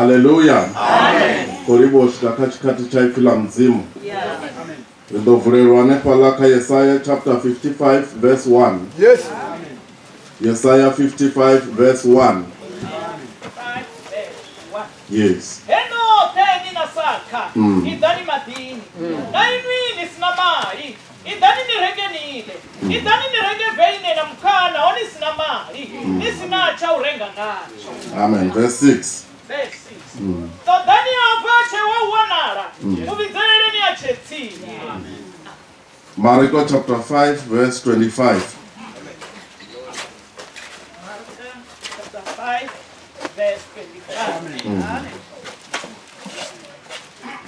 Hallelujah. Amen. Koribu katikati cha kila mzimu. Ndovurerwane palaka Yesaya chapter 55 verse 1. Yes. Yesaya 55 verse 1. Yes. Eno teni nasaka. Idani madini. Na inwini sinamari. Idani niregenile. Idani niregeveine na mkana oni sinamari. Nisinacha urenga ngacho. Amen. Verse 6. Todani apache wa wanara. Muvizele ni acheti. Marko chapter 5 verse 25. Chapter 5 verse 25.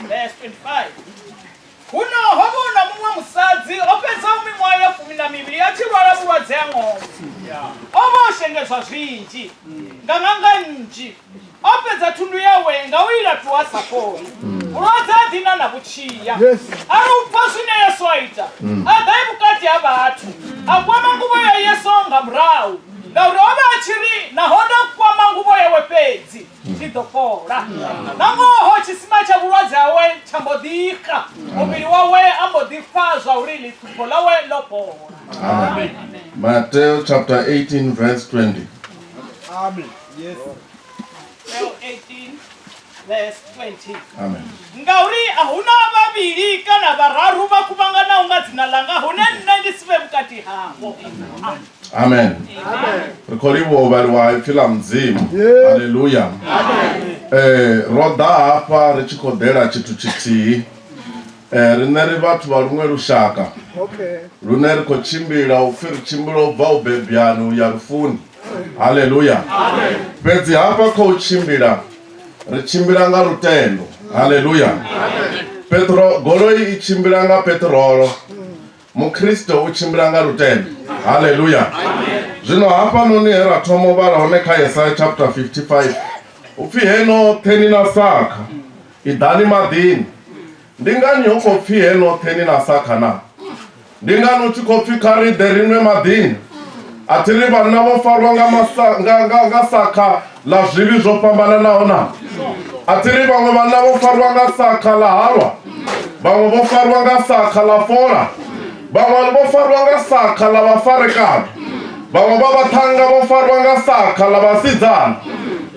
Verse 25. Kuno hobona mumwe musadzi opeza umimwa ya 12 achirwara bulwadze ya ng'ombe. Oboshengezwa zvinji. Nganganga nji. Opeza tundu yawe ngawira tuwasaponi. Bulwadze adina na buchiya. Arupasune Yesu aita. Adai bukati abatu. Akwama ngubo ya Yesu nga mrau. Lauroba achiri na hoda kwama ngubo yawe pezi. Chitopora. Nango hochisima cha bulwadze awe chambodika. Mubiri wawe ambodifazwa urili tupola we lopora. Amen. Matthew chapter 18 verse 20. Amen. Yes. Matthew 18 verse 20. Amen. Ngauri ahuna babiri kana bararu bakubangana ungazina langa hunene ndisibe mkati hapo. Amen. Koribu obarwa kila mzimu. Hallelujah. Roda hapa richikodera chitu chiti. Rineri vatu varumwe rushaka. Runeri kochimbira ufiri chimbiro vau bebianu ya rufuni. Hallelujah. Pezi hapa kochimbira richimbira nga rutendo. Hallelujah. Petro goroi ichimbira nga petrolo. Mukristo uchimbira nga rutendo. Hallelujah. Zino hapa nuni era tomo bara honeka Yesaya chapter 55. Ufi heno teni na saka. Idani madini. Ndingani yoko fi heno teni na saka na. Ndingani uchiko fi kari derinwe madini. Atiri vanavo farwa nga saka la jivi zopambana naona. Atiri vanavo farwa nga saka la halwa. Vanavo farwa nga saka la fora. Vanavo farwa nga saka la vafarekana. Vanavo vatanga vofarwa nga saka la vasidzana.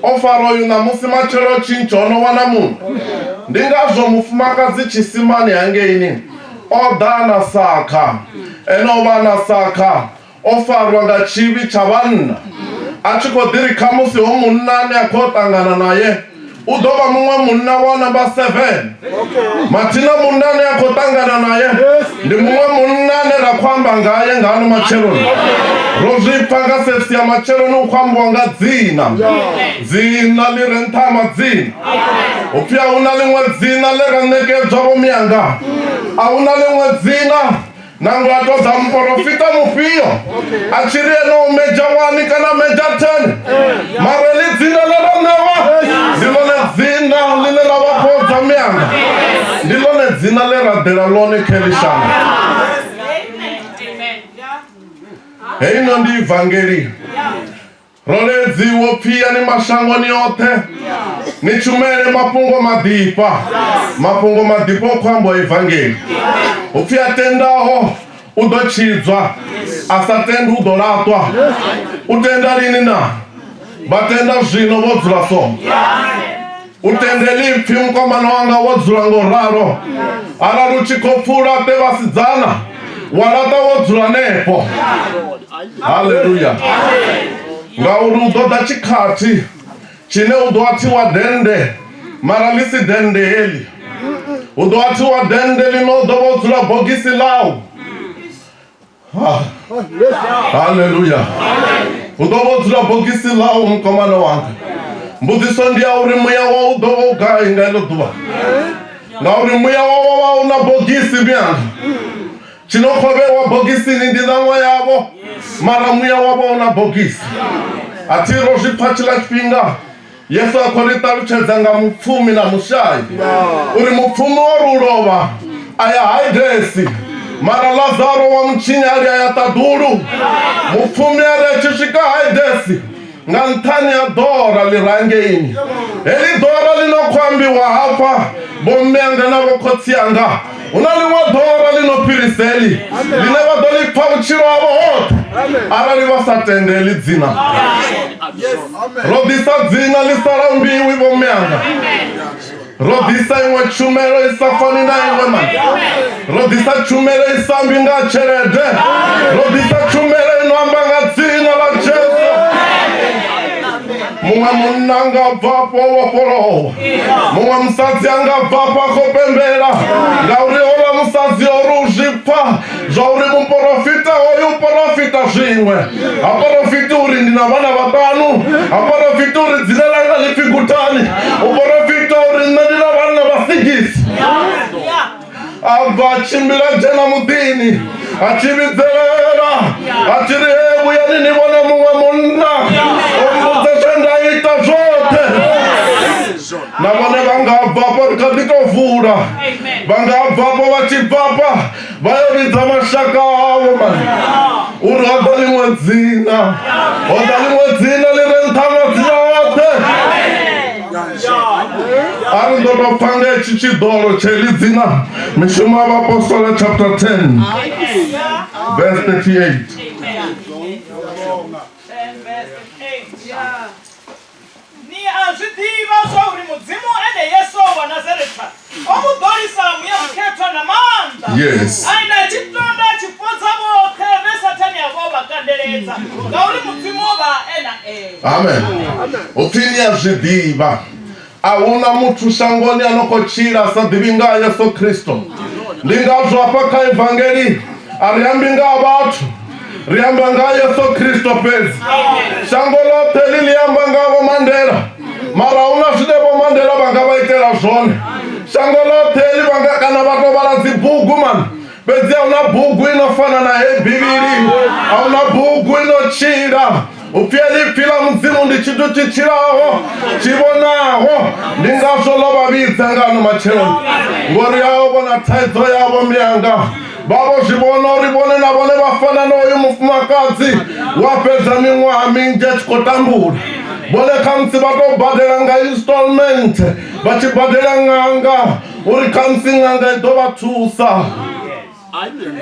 Ofaro yuna musimachero chinchono wana mungu. Ndingazvo mufumakadzi chisimani yange ini. Odana saka. Enovana saka. Ofarwa nga chivi chavanna. Achikodiri kamusi omunane akotangana naye. Udova mumwe munna wa number 7. Matina munane akotangana naye. Ndi mumwe munane rakwamba ngaye ngano macheroni. Rozipanga sefsi ya macheroni ukwambwa nga dzina. Dzina lirentama dzina. Upia unalingwe dzina lera negedzwa vomianga. Aunalingwe dzina. Nangu atoza mporofita mupio. Achirie no meja 1 kana meja 10. Mareli dzina lera newa. Ndilone dzina lile la wapoza mianga. Ndilone dzina lera dera lone kelishanga. Heino ndi evangeli. Rolezi wopia ni mashango ni yote. Ni chumere mapungo madipa. Mapungo madipo kwambo evangeli. Upia tenda ho udochizwa. Asatendu udolatwa. Utenda lini na. Batenda jino wozula so. Utendeli mfimko manwanga wozula ngoraro. Araruchi kopura tevasidzana. walata wo dzula nepo. Haleluya. Ngauri u ḓo ḓa tshikhathi tshine u ḓo athiwa dende mara ḽi si dende heḽi. U ḓo athiwa dende ḽine u ḓo vha u dzula bogisi ḽau. Haleluya. U ḓo vha u dzula bogisi ḽau mukomana wanga. Mbudziso ndi ya uri muya wau u ḓo vha u gai nga heḽo ḓuvha. Ngauri muya wau vha u na bogisi mianga. Tshino khou vhewa bogisini ndi ṋaṅwa yavho mara muya wavho u na bogisi. A thi ro zwi pfa tshiḽa tshifhinga Yesu a khou ri ṱalutshedza nga mupfumi na mushayi uri mupfumi o ri u lovha a ya Hadesi mara Lazaro wa mtshinyali a ya ṱaḓulu. Mupfumi a ri a tshi swika Hadesi nga nṱhani ha ḓora ḽi re hangeini. Heḽi ḓora ḽi no khou ambiwa hafha bomme anga na vho khotsi anga hu na ḽiṅwe ḓora ḽi no fhirisa heḽi ḽine vha ḓo ḽi pfa vhutshilo havho hoṱhe arali vha sa tende heḽi dzina. Ro ḓisa dzina ḽi sa lambiwi bomme anga. Ro ḓisa iṅwe tshumelo i sa fani na iṅwe mani. Ro ḓisa tshumelo i sa ambi nga tshelede. Ro ḓisa tshumelo i no amba nga dzina ḽa Jesu. Muṅwe munna anga bvapo o vhofholowa. Muṅwe musadzi anga bvapo a khou pembela ngauri hola musadzi o ri u zwi pfa zwa uri muprofita hoyu u profita zwiṅwe. Ha profiti uri ndi na vhana vhaṱanu. Ha profiti uri dzina langa ḽi pfi Gutani. U profita uri nṋe ndi na vhana vha 6. A bva a tshimbila dzhena muḓini a tshi vhidzelela a tshi ri he vhuyani ni vhone muṅwe munna o mbudza zwe nda ita zwoṱhe. Na vhone vha nga bvapo ri kha ḓi tou vula. Vha nga bvapo vha tshi bvapa vha yo vhidza mashaka avho mani uri ho ḓa ḽiṅwe dzina. Ho ḓa ḽiṅwe dzina ḽi re nṱha madzina oṱhe. Ari ndo tou pfa nga hetshi tshiḓolo tsha heḽi dzina Mishumo ya Vhapostola chapter 10 verse 38. Ni a zwi ḓivha zwa uri mudzimu ene Yesu wa Nazaretha o mu ḓolisa muya mukhethwa na maanḓa. Yes. Aina tshipondwa tshipodza vhoṱhe vhe Sathani a vho vha kandeledza ngauri mudzimu o vha ena ene. Amen. Upfi ni a zwi ḓivha. A huna muthu shangoni ano khou tshila sa ḓivhi nga Yesu Kristo. Ndi ngazwo hafha kha evangeli a ri ambi nga vhathu ri amba nga Yesu Kristo fhedzi. Shango ḽoṱhe ḽi amba nga Vho Mandela mara huna zwine Vho Mandela vha nga vha itela zwone. Shango ḽoṱhe ḽi vhanga kana vha tou vhala dzibugu mani fhedzi a huna bugu ino fana na heyi Bivhili. A huna bugu ino tshila. Upfi heḽi pfi ḽa mudzimu ndi tshithu tshi tshilaho tshi vhonaho. Ndi ngazwo ḽo vha vhidza nga ano matsheloni ngori ya o vhona thaidzo yavho mianga. Vha vho zwi vhona uri vhone na vhone vha fana na hoyu mufumakadzi wa fhedza miṅwaha minzhi a tshi khou tambula. Vhone khamusi vha tou badela nga installment vha tshi badela ṅanga uri khamusi ṅanga i ḓo vha thusa.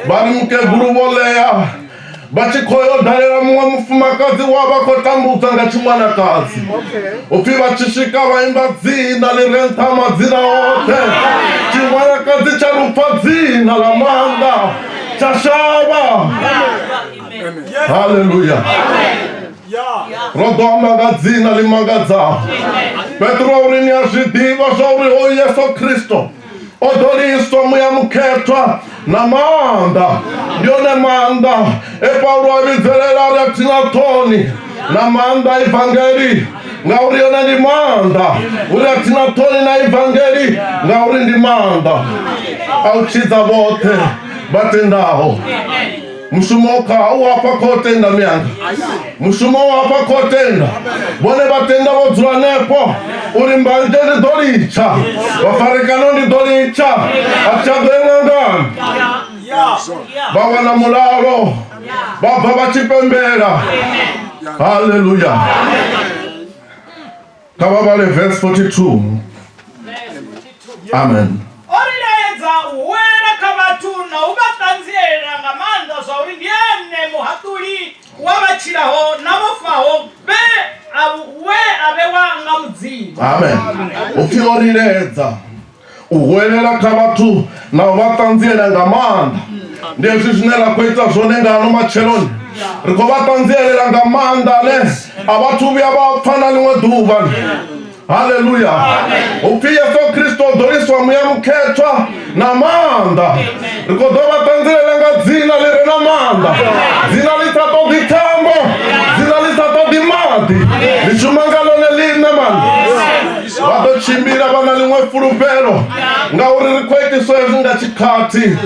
Vha ri mukegulu vho ḽea vha tshi khou yo dalela muṅwe mufumakadzi wa vha khou tambudza nga tshiṅwanakadzi. Upfi vha tshi swika vha imba dzina ḽi re nṱha madzina oṱhe. Tshiṅwanakadzi tsha lupfa dzina ḽa maanḓa tsha shavha. Haleluya. Ro ḓo amba nga dzina ḽi mangadzaho. Petro uri ni a zwi ḓivha zwa uri hoyu Yesu Kristo o ḓoliswa muya mukhethwa na maanḓa. Ndi one maanḓa Paulo a vhidzelela uri a thina ṱhoni na maanḓa a evangeli ngauri yone ndi maanḓa. Uri a thina ṱhoni na evangeli ngauri ndi maanḓa a u tshidza vhoṱhe vha tendaho. Mushumo u hafha khou tenda mianga. Mushumo u hafha khou tenda. Vhone vha tenda vho dzula nepo uri mbanje ndi ḓo litsha. Vhafarekano ndi ḓo litsha. A tshi a ḓo ṅangani. Vha wana mulalo vha bva vha tshi pembela. Haleluya. Kha vha vhale verse 42. Amen. Uwela kha vhathu na u vha ṱanziela nga maanḓa zwa uri ndi ene muhaṱuli wa vhatshilaho na vhofaho we a vhewa nga mudzimu. Amen. Upfi o liledza u hwelela kha vhathu na u vha ṱanziela nga maanḓa ndezvi zvine rakuita zvone ngano macheloni rikovatanzielela nga manda ne avatuvuya vapfana limwe duva. Haleluya. Uphi Yesu Kristo doriswa muya mukhetwa na manda rikodovatanzilela nga dzina liri na manda, dzina lisatodi tambo, dzina lisatodi mati, lichumangalone line mani vadochimbira vana limwe fulupelo ngauri rikwetiswa ezvi nga chikati.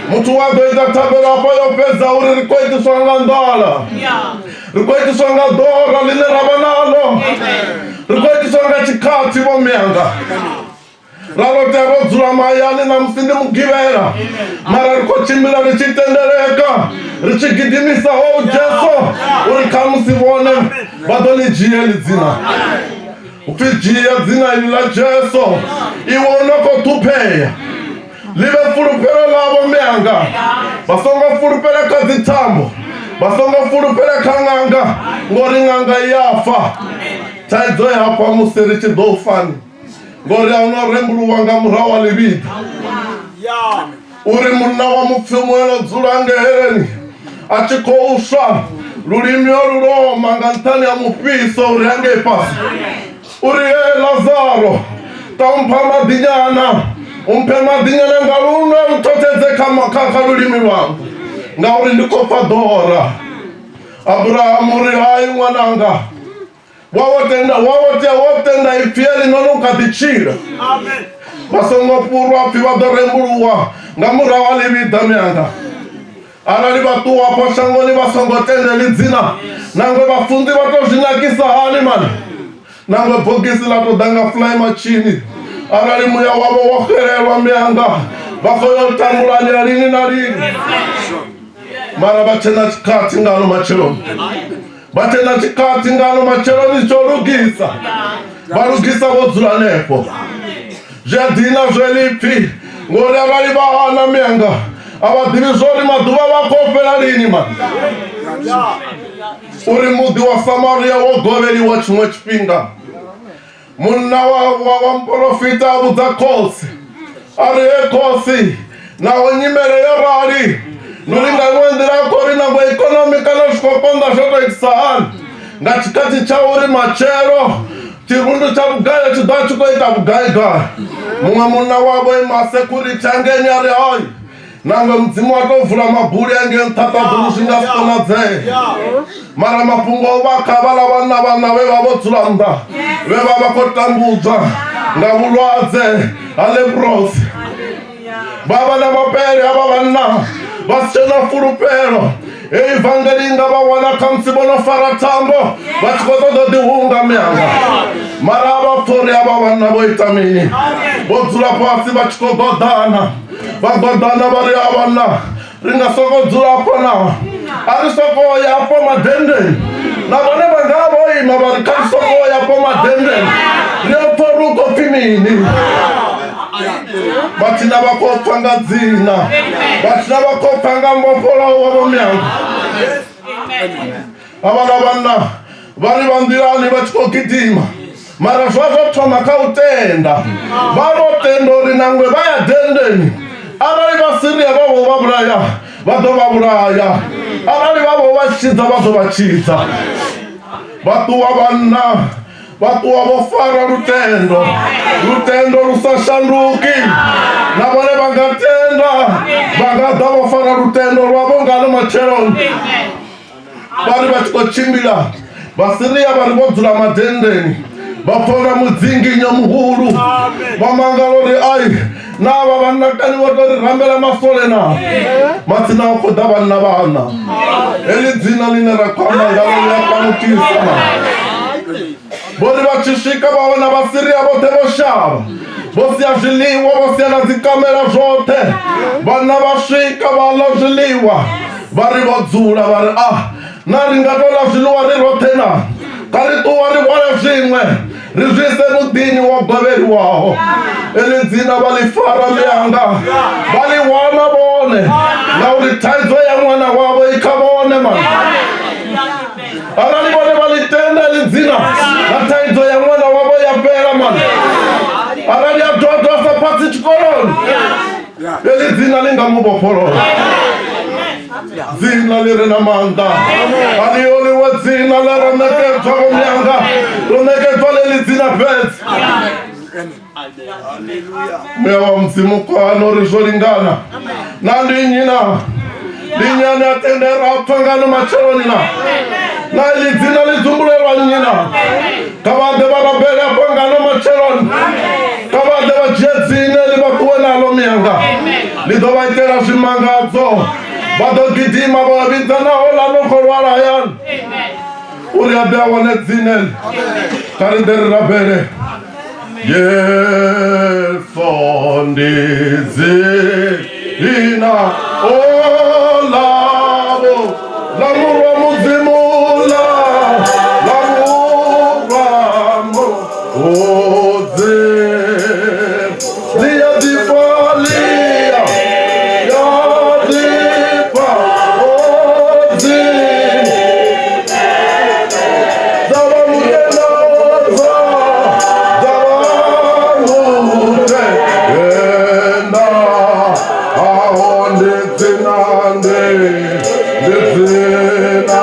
Mutu wadoita tabelo apo yopedza uri rikwetiswa nga ndala, rikwetiswa nga dora line rava nalo, rikwetiswa nga chikati vomyanga ralote rodzula mayani na musindi mugivera mara rikochimbira richitendereka richigidimisa o Jesu uri kamusivone vadolijiye lidzina. Ukijiya dzina ili la Jesu iwonoko tupeya live fulupelo lavo myanga vasonga fulupeleka dzitambo, vasonga fulupeleka ng'anga ngori ng'anga yafa. Taidzo yapa musiri chidofani ngori aunorembuluwa nga murawa livida uri muna wa mupfimu enodzula ngehereni achikousva lulimi oluloma nga ntani ya mupiso uri yange pasi uri Lazaro taumpa madinyana umpe madinyana nga luno utotedzeka makaka lulimi lwangu nga uri ndikopa dora. Abrahamu uri hai mwananga wawotenda ifieli nono ukadichira vasongopurwa phi vadorembuluwa nga murawa livida myanga arali vatuwa po shangoni vasongotendeli dzina nangwe vafunzi vatozvinakisa hani mani nangwe bhokisi latodanga fly machini arali muya wavo woherelwa myanga vakoyotambulanya rini na rini mara vachena chikati ngano macheloni vatena chikati ngano macheloni chorugisa varugisa vodzula nepo zvedhina zvelipi ngori arali vahana myanga avadivi zvori maduva vakopera rini mani uri mudhi wa Samaria wogoveriwa chimwe chipinga. Muna wa mprofita avudza kosi ari ekosi nawo nyimele yorali nulinga mwendera kori nangwe ekonomi kana zvikoponda zvotoitisa hani nga chikati chauri machero chirundu cha vugayo chidwa chikoita vugaigai. Mumwe muna wavo imasekuriti angeni ari hai nangwe mudzimu watovhura mabhuri yange ntatabhuru zvingasikonadzei mara mapungo ovakavala vana vevavodzula mda vevavakotambudzwa ngavulwadze aleprosi vava na mapere ava vana vasichena fulupelo eivhangeli nga vawana kamsi vonofara tambo vachikotododihunga myanga mara avapfori ava vana voita mini vodzula pasi vachikogodana vagodana vari avana ringasokodzulapo nawa ari sokoyapo madhendeni navone vangavoima vari karisokoyapo madhendeni rioporuko pimini vatina vakopfanga dzina vatina vakopfanga mbopolo wavo myanga avana vana vari vandirani vachikogidima mara zvazvotoma kautenda varotendori nangwe vaya dhendeni arali vasiriya vavo vavuraya vadovavuraya arali vavo vachidza vadovachidza vatuwa vana vatuwa vofara rutendo rusashanduki navone vangatenda vangada vofara rutendo rwavo ngano macheloni vari vachikochimbira vasiriya vari vodzula madhendeni vapfora mudzinginyo muhuru vamangalori ai nava vanakani votorirambela masole navo matsina wakoda vana vana eli dzina line rakwama ngaloyakwamukisa vori vachisvika vaona vasiriya vote voshava vosiya zviliwa vosiya na dzikamera zvote vana vasvika vala zviliwa vari vodzula vari naringatola zviliwa rirotena karituwa riwala zvimwe rizvise mudini wagoveriwawo eli dzina valifara myanga valiwana vone ngauri taidzo ya mwana wavo ikavone mani arali vone valitenda eli dzina na taidzo ya mwana wavo yapera mani arali adodosa pasi chikoloni eli dzina lingamuvopolola dzina liri na manda alioliwe dzina leroneketwa kumyanga roneketwa leli dzina phetsi moya wa mudzimu kwano ri zwo lingana na ndi nnyi na ndi nyani atendera apfangano macheloni na ili dzina lidzumbulelwa nnyi na kavade varabele apfangano macheloni kavade vadzhie dzine livapuwe nalo myanga lido vaitela zvimangadzo vadogidima vavidza naho lanokolwala yani uri abe awone dzineli karinderi rabele Yeso ndizina olavo lamurwa mudzimula lamurwa odze liya dipalia yadipa odze zava mutenaza Zina,